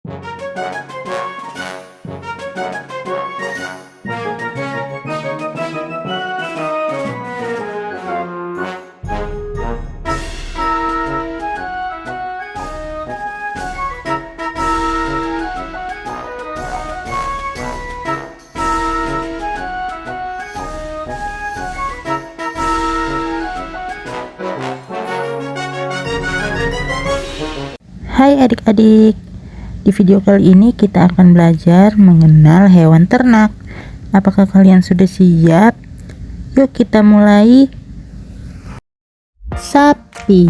Hai adik-adik, di video kali ini kita akan belajar mengenal hewan ternak. Apakah kalian sudah siap? Yuk kita mulai. Sapi.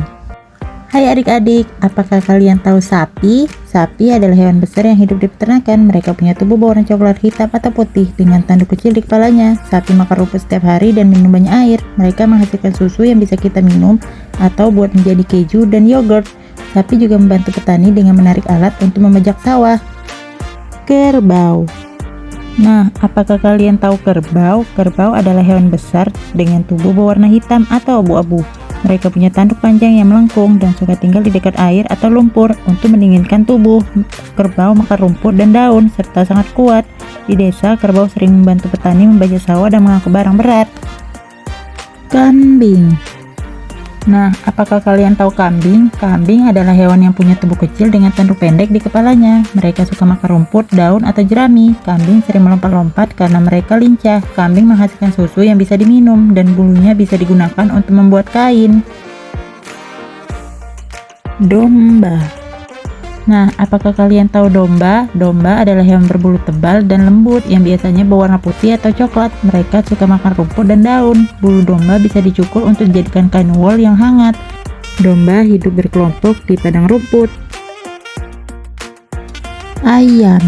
Hai adik-adik, apakah kalian tahu sapi? Sapi adalah hewan besar yang hidup di peternakan. Mereka punya tubuh berwarna coklat hitam atau putih dengan tanduk kecil di kepalanya. Sapi makan rumput setiap hari dan minum banyak air. Mereka menghasilkan susu yang bisa kita minum atau buat menjadi keju dan yogurt. Sapi juga membantu petani dengan menarik alat untuk membajak sawah. Kerbau. Nah, apakah kalian tahu kerbau? Kerbau adalah hewan besar dengan tubuh berwarna hitam atau abu-abu. Mereka punya tanduk panjang yang melengkung dan suka tinggal di dekat air atau lumpur untuk mendinginkan tubuh. Kerbau makan rumput dan daun serta sangat kuat. Di desa, kerbau sering membantu petani membajak sawah dan mengangkut barang berat. Kambing. Nah, apakah kalian tahu kambing? Kambing adalah hewan yang punya tubuh kecil dengan tanduk pendek di kepalanya. Mereka suka makan rumput, daun, atau jerami. Kambing sering melompat-lompat karena mereka lincah. Kambing menghasilkan susu yang bisa diminum dan bulunya bisa digunakan untuk membuat kain. Domba. Nah, apakah kalian tahu domba? Domba adalah hewan berbulu tebal dan lembut yang biasanya berwarna putih atau coklat. Mereka suka makan rumput dan daun. Bulu domba bisa dicukur untuk dijadikan kain wol yang hangat. Domba hidup berkelompok di padang rumput. Ayam.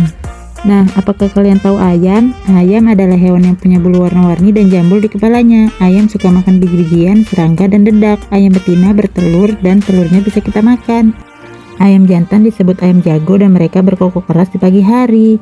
Nah, apakah kalian tahu ayam? Ayam adalah hewan yang punya bulu warna-warni dan jambul di kepalanya. Ayam suka makan biji-bijian, serangga, dan dedak. Ayam betina bertelur dan telurnya bisa kita makan. Ayam jantan disebut ayam jago dan mereka berkokok keras di pagi hari.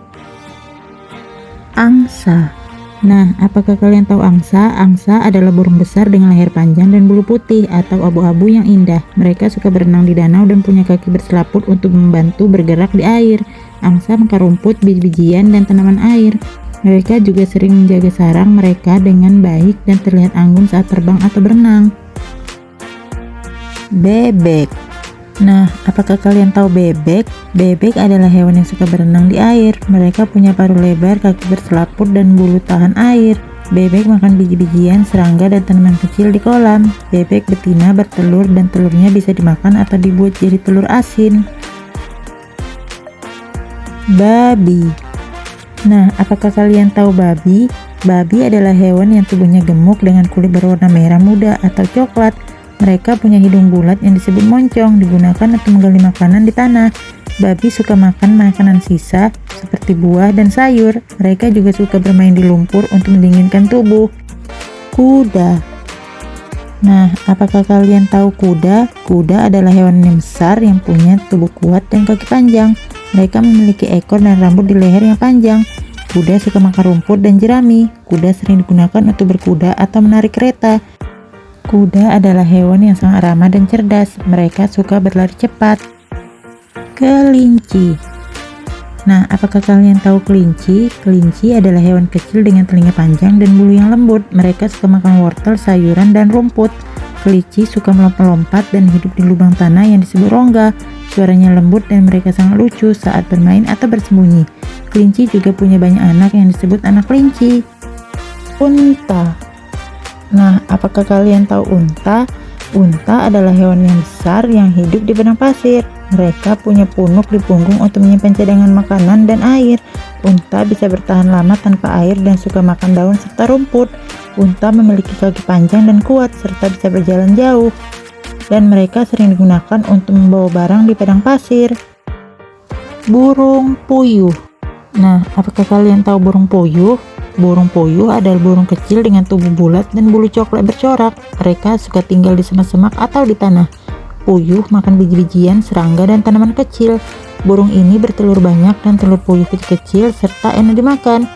Angsa. Nah, apakah kalian tahu angsa? Angsa adalah burung besar dengan leher panjang dan bulu putih atau abu-abu yang indah. Mereka suka berenang di danau dan punya kaki berselaput untuk membantu bergerak di air. Angsa makan rumput, biji-bijian, dan tanaman air. Mereka juga sering menjaga sarang mereka dengan baik dan terlihat anggun saat terbang atau berenang. Bebek. Nah, apakah kalian tahu bebek? Bebek adalah hewan yang suka berenang di air. Mereka punya paruh lebar, kaki berselaput, dan bulu tahan air. Bebek makan biji-bijian, serangga, dan tanaman kecil di kolam. Bebek betina bertelur dan telurnya bisa dimakan atau dibuat jadi telur asin. Babi. Nah, apakah kalian tahu babi? Babi adalah hewan yang tubuhnya gemuk dengan kulit berwarna merah muda atau coklat. Mereka punya hidung bulat yang disebut moncong, digunakan untuk menggali makanan di tanah. Babi suka makan makanan sisa seperti buah dan sayur. Mereka juga suka bermain di lumpur untuk mendinginkan tubuh. Kuda. Nah, apakah kalian tahu kuda? Kuda adalah hewan yang besar yang punya tubuh kuat dan kaki panjang. Mereka memiliki ekor dan rambut di leher yang panjang. Kuda suka makan rumput dan jerami. Kuda sering digunakan untuk berkuda atau menarik kereta. Kuda adalah hewan yang sangat ramah dan cerdas. Mereka suka berlari cepat. Kelinci. Nah, apakah kalian tahu kelinci? Kelinci adalah hewan kecil dengan telinga panjang dan bulu yang lembut. Mereka suka makan wortel, sayuran, dan rumput. Kelinci suka melompat-lompat dan hidup di lubang tanah yang disebut rongga. Suaranya lembut dan mereka sangat lucu saat bermain atau bersembunyi. Kelinci juga punya banyak anak yang disebut anak kelinci. Unta. Nah, apakah kalian tahu unta? Unta adalah hewan yang besar yang hidup di padang pasir. Mereka punya punuk di punggung untuk menyimpan cadangan makanan dan air. Unta bisa bertahan lama tanpa air dan suka makan daun serta rumput. Unta memiliki kaki panjang dan kuat serta bisa berjalan jauh. Dan mereka sering digunakan untuk membawa barang di padang pasir. Burung puyuh. Nah, apakah kalian tahu burung puyuh? Burung puyuh adalah burung kecil dengan tubuh bulat dan bulu coklat bercorak. Mereka suka tinggal di semak-semak atau di tanah. Puyuh makan biji-bijian, serangga, dan tanaman kecil. Burung ini bertelur banyak dan telur puyuh kecil-kecil serta enak dimakan.